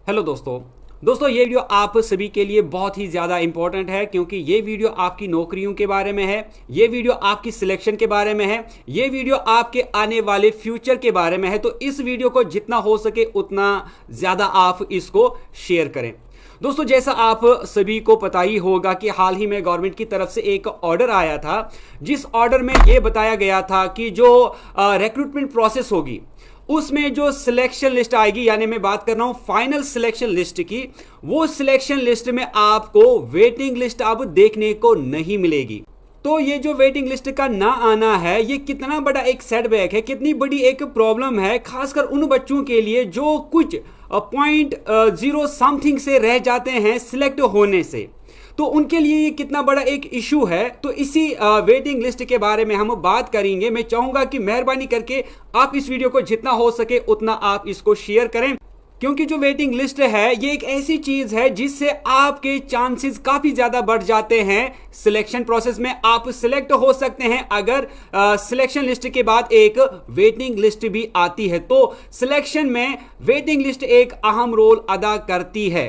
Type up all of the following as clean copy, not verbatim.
Hello दोस्तों ये video आप सभी के लिए बहुत ही ज़्यादा इंपॉर्टेंट है क्योंकि ये वीडियो आपकी नौकरियों के बारे में है, ये वीडियो आपकी सिलेक्शन के बारे में है, ये वीडियो आपके आने वाले फ्यूचर के बारे में है। तो इस वीडियो को जितना हो सके उतना ज़्यादा आप इसको शेयर करें। दोस्तों जैसा आप सभी को पता ही होगा कि हाल ही में गवर्नमेंट की तरफ से एक ऑर्डर आया था, जिस ऑर्डर में ये बताया गया था कि जो रिक्रूटमेंट प्रोसेस होगी उसमें जो सिलेक्शन लिस्ट आएगी, यानी मैं बात कर रहा हूं फाइनल सिलेक्शन लिस्ट की, वो सिलेक्शन लिस्ट में आपको वेटिंग लिस्ट अब देखने को नहीं मिलेगी। तो ये जो वेटिंग लिस्ट का ना आना है, ये कितना बड़ा एक सेटबैक है, कितनी बड़ी एक प्रॉब्लम है, खासकर उन बच्चों के लिए जो कुछ 0.0 समथिंग से रह जाते हैं सिलेक्ट होने से। तो उनके लिए ये कितना बड़ा एक इशू है। तो इसी वेटिंग लिस्ट के बारे में हम बात करेंगे। मैं चाहूंगा कि मेहरबानी करके आप इस वीडियो को जितना हो सके उतना आप इसको शेयर करें, क्योंकि जो वेटिंग लिस्ट है ये एक ऐसी चीज है जिससे आपके चांसेस काफी ज्यादा बढ़ जाते हैं। सिलेक्शन प्रोसेस में आप सिलेक्ट हो सकते हैं अगर सिलेक्शन लिस्ट के बाद एक वेटिंग लिस्ट भी आती है। तो सिलेक्शन में वेटिंग लिस्ट एक अहम रोल अदा करती है।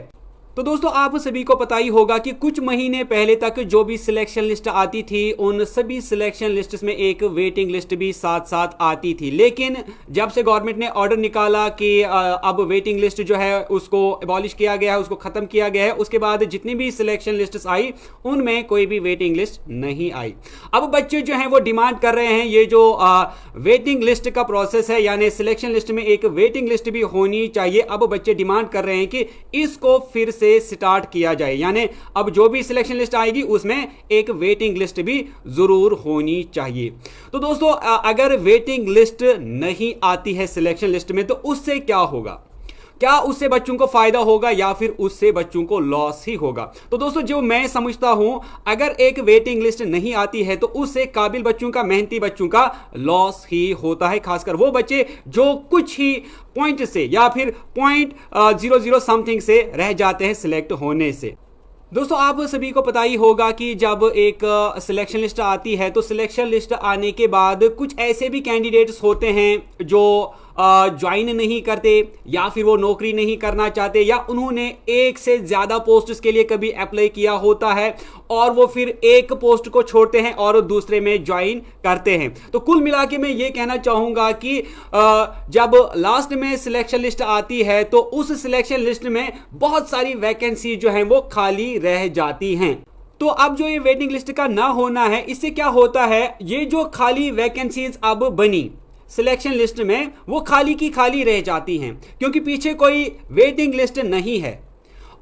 तो दोस्तों आप सभी को पता ही होगा कि कुछ महीने पहले तक जो भी सिलेक्शन लिस्ट आती थी उन सभी सिलेक्शन लिस्ट में एक वेटिंग लिस्ट भी साथ साथ आती थी। लेकिन जब से गवर्नमेंट ने ऑर्डर निकाला कि अब वेटिंग लिस्ट जो है उसको एबॉलिश किया गया है, उसको खत्म किया गया है, उसके बाद जितनी भी सिलेक्शन लिस्ट आई उनमें कोई भी वेटिंग लिस्ट नहीं आई। अब बच्चे जो हैं वो डिमांड कर रहे हैं ये जो वेटिंग लिस्ट का प्रोसेस है, यानी सिलेक्शन लिस्ट में एक वेटिंग लिस्ट भी होनी चाहिए। अब बच्चे डिमांड कर रहे हैं कि इसको फिर से स्टार्ट किया जाए, यानी अब जो भी सिलेक्शन लिस्ट आएगी उसमें एक वेटिंग लिस्ट भी जरूर होनी चाहिए। तो दोस्तों अगर वेटिंग लिस्ट नहीं आती है सिलेक्शन लिस्ट में तो उससे क्या होगा? क्या उससे बच्चों को फायदा होगा या फिर उससे बच्चों को लॉस ही होगा? तो दोस्तों जो मैं समझता हूं, अगर एक वेटिंग लिस्ट नहीं आती है तो उससे काबिल बच्चों का, मेहनती बच्चों का लॉस ही होता है, खासकर वो बच्चे जो कुछ ही पॉइंट से या फिर 0.00 समथिंग से रह जाते हैं सिलेक्ट होने से। दोस्तों आप सभी को पता ही होगा कि जब एक सिलेक्शन लिस्ट आती है तो सिलेक्शन लिस्ट आने के बाद कुछ ऐसे भी कैंडिडेट्स होते हैं जो ज्वाइन नहीं करते या फिर वो नौकरी नहीं करना चाहते, या उन्होंने एक से ज्यादा पोस्ट्स के लिए कभी अप्लाई किया होता है और वो फिर एक पोस्ट को छोड़ते हैं और दूसरे में ज्वाइन करते हैं। तो कुल मिला के मैं ये कहना चाहूंगा कि जब लास्ट में सिलेक्शन लिस्ट आती है तो उस सिलेक्शन लिस्ट में बहुत सारी वैकेंसी जो है वो खाली रह जाती हैं। तो अब जो ये वेटिंग लिस्ट का ना होना है, इससे क्या होता है, ये जो खाली वैकेंसीज अब बनी सिलेक्शन लिस्ट में वो खाली की खाली रह जाती हैं, क्योंकि पीछे कोई वेटिंग लिस्ट नहीं है।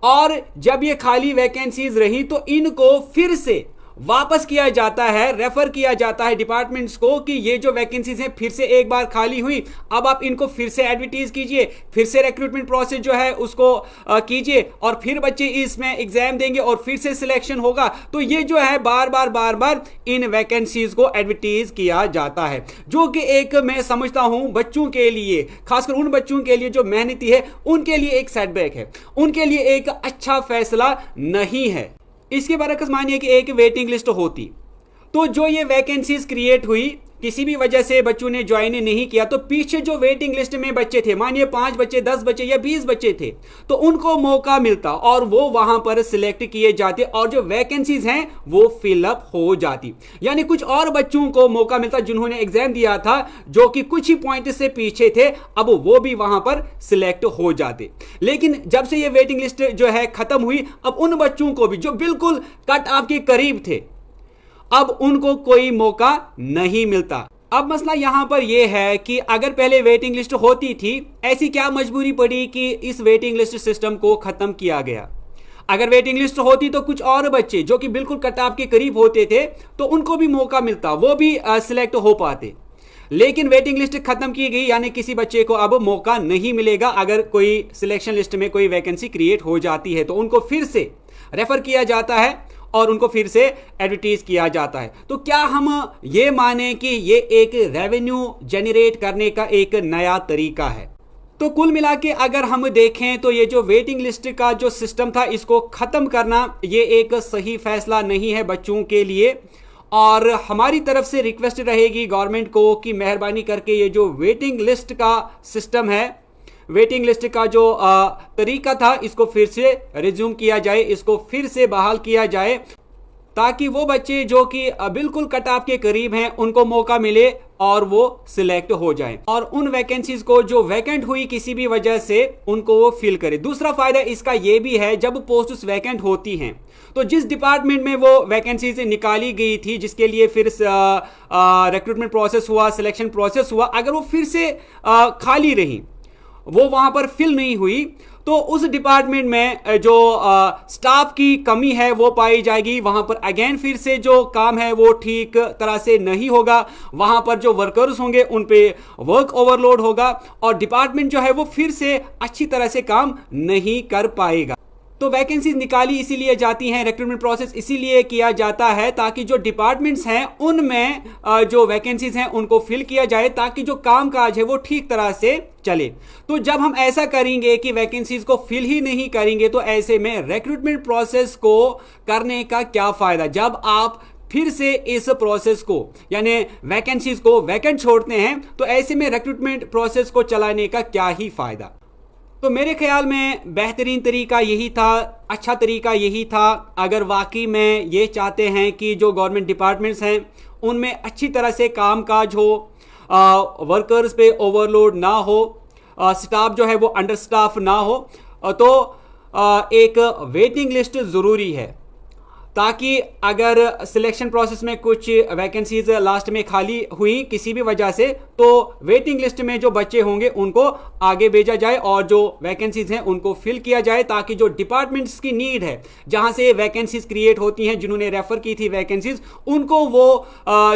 और जब ये खाली वैकेंसीज रही तो इनको फिर से वापस किया जाता है, रेफर किया जाता है डिपार्टमेंट्स को कि ये जो वैकेंसीज हैं फिर से एक बार खाली हुई, अब आप इनको फिर से एडवर्टाइज कीजिए, फिर से रिक्रूटमेंट प्रोसेस जो है उसको कीजिए और फिर बच्चे इसमें एग्जाम देंगे और फिर से सिलेक्शन होगा। तो ये जो है बार बार इन वैकेंसीज को एडवर्टाइज किया जाता है, जो कि एक मैं समझता हूं बच्चों के लिए, खासकर उन बच्चों के लिए जो मेहनती है, उनके लिए एक सेटबैक है, उनके लिए एक अच्छा फैसला नहीं है। इसके बरक्स मानिए कि एक वेटिंग लिस्ट होती तो जो ये वैकेंसीज क्रिएट हुई, किसी भी वजह से बच्चों ने ज्वाइन नहीं किया, तो पीछे जो वेटिंग लिस्ट में बच्चे थे, मानिए 5 बच्चे, 10 बच्चे या 20 बच्चे थे, तो उनको मौका मिलता और वो वहां पर सिलेक्ट किए जाते और जो वैकेंसीज हैं वो फिलअप हो जाती। यानी कुछ और बच्चों को मौका मिलता जिन्होंने एग्जाम दिया था, जो कि कुछ ही पॉइंट से पीछे थे, अब वो भी वहां पर सिलेक्ट हो जाते। लेकिन जब से ये वेटिंग लिस्ट जो है खत्म हुई, अब उन बच्चों को भी जो बिल्कुल कट ऑफ के करीब थे, अब उनको कोई मौका नहीं मिलता। अब मसला यहां पर यह है कि अगर पहले वेटिंग लिस्ट होती थी, ऐसी क्या मजबूरी पड़ी कि इस वेटिंग लिस्ट सिस्टम को खत्म किया गया? अगर वेटिंग लिस्ट होती तो कुछ और बच्चे जो कि बिल्कुल कट ऑफ के करीब होते थे तो उनको भी मौका मिलता, वो भी सिलेक्ट हो पाते। लेकिन वेटिंग लिस्ट खत्म की गई, यानी किसी बच्चे को अब मौका नहीं मिलेगा। अगर कोई सिलेक्शन लिस्ट में कोई वैकेंसी क्रिएट हो जाती है तो उनको फिर से रेफर किया जाता है और उनको फिर से एडवर्टाइज किया जाता है। तो क्या हम ये माने कि ये एक रेवेन्यू जनरेट करने का एक नया तरीका है? तो कुल मिला के अगर हम देखें तो ये जो वेटिंग लिस्ट का जो सिस्टम था, इसको खत्म करना ये एक सही फैसला नहीं है बच्चों के लिए। और हमारी तरफ से रिक्वेस्ट रहेगी गवर्नमेंट को कि मेहरबानी करके ये जो वेटिंग लिस्ट का सिस्टम है, वेटिंग लिस्ट का जो तरीका था इसको फिर से रिज्यूम किया जाए, इसको फिर से बहाल किया जाए, ताकि वो बच्चे जो कि बिल्कुल कट ऑफ के करीब हैं उनको मौका मिले और वो सिलेक्ट हो जाएं और उन वैकेंसीज को जो वैकेंट हुई किसी भी वजह से उनको वो फिल करे। दूसरा फायदा इसका ये भी है, जब पोस्ट वैकेंट होती हैं तो जिस डिपार्टमेंट में वो वैकेंसीज निकाली गई थी, जिसके लिए फिर रिक्रूटमेंट प्रोसेस हुआ, सिलेक्शन प्रोसेस हुआ, अगर वो फिर से खाली रही, वो वहां पर फिल नहीं हुई, तो उस डिपार्टमेंट में जो स्टाफ की कमी है वो पाई जाएगी। वहां पर अगेन फिर से जो काम है वो ठीक तरह से नहीं होगा, वहां पर जो वर्कर्स होंगे उन पे वर्क ओवरलोड होगा और डिपार्टमेंट जो है वो फिर से अच्छी तरह से काम नहीं कर पाएगा। तो वैकेंसीज निकाली इसीलिए जाती हैं, रिक्रूटमेंट प्रोसेस इसीलिए किया जाता है ताकि जो डिपार्टमेंट्स हैं उनमें जो वैकेंसीज हैं उनको फिल किया जाए, ताकि जो कामकाज है वो ठीक तरह से चले। तो जब हम ऐसा करेंगे कि वैकेंसीज को फिल ही नहीं करेंगे तो ऐसे में रिक्रूटमेंट प्रोसेस को करने का क्या फायदा, जब आप फिर से इस प्रोसेस को यानी वैकेंसीज को वैकेंट छोड़ते हैं तो ऐसे में रिक्रूटमेंट प्रोसेस को चलाने का क्या ही फायदा। तो मेरे ख्याल में बेहतरीन तरीका यही था, अच्छा तरीका यही था, अगर वाकई में ये चाहते हैं कि जो गवर्नमेंट डिपार्टमेंट्स हैं उनमें अच्छी तरह से कामकाज हो, वर्कर्स पे ओवरलोड ना हो, स्टाफ जो है वो अंडर स्टाफ ना हो, तो एक वेटिंग लिस्ट ज़रूरी है, ताकि अगर सिलेक्शन प्रोसेस में कुछ वैकेंसीज लास्ट में खाली हुई किसी भी वजह से, तो वेटिंग लिस्ट में जो बच्चे होंगे उनको आगे भेजा जाए और जो वैकेंसीज हैं उनको फिल किया जाए, ताकि जो डिपार्टमेंट्स की नीड है, जहां से वैकेंसीज क्रिएट होती हैं, जिन्होंने रेफर की थी वैकेंसीज, उनको वो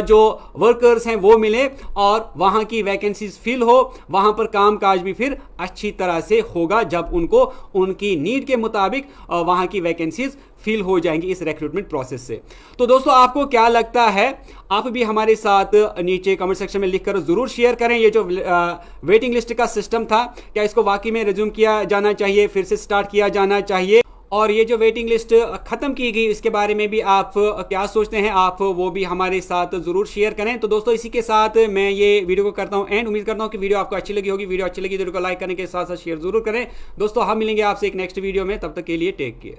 जो वर्कर्स हैं वो मिले और वहां की वैकेंसीज फिल हो, वहां पर कामकाज भी फिर अच्छी तरह से होगा जब उनको उनकी नीड के मुताबिक वहां की वैकेंसीज फिल हो जाएंगी इस रिक्रूटमेंट प्रोसेस से। तो दोस्तों आपको क्या लगता है, आप भी हमारे साथ नीचे कमेंट सेक्शन में लिखकर जरूर शेयर करें। ये जो वेटिंग लिस्ट का सिस्टम था, क्या इसको वाकई में रिज्यूम किया जाना चाहिए, फिर से स्टार्ट किया जाना चाहिए, और ये जो वेटिंग लिस्ट खत्म की गई इसके बारे में भी आप क्या सोचते हैं, आप वो भी हमारे साथ जरूर शेयर करें। तो दोस्तों इसी के साथ मैं ये वीडियो को करता हूं एंड। उम्मीद करता हूं कि वीडियो आपको अच्छी लगी होगी। वीडियो अच्छी लगी तो वीडियो को लाइक करने के साथ साथ शेयर जरूर करें। दोस्तों हम मिलेंगे आपसे एक नेक्स्ट वीडियो में, तब तक के लिए टेक केयर।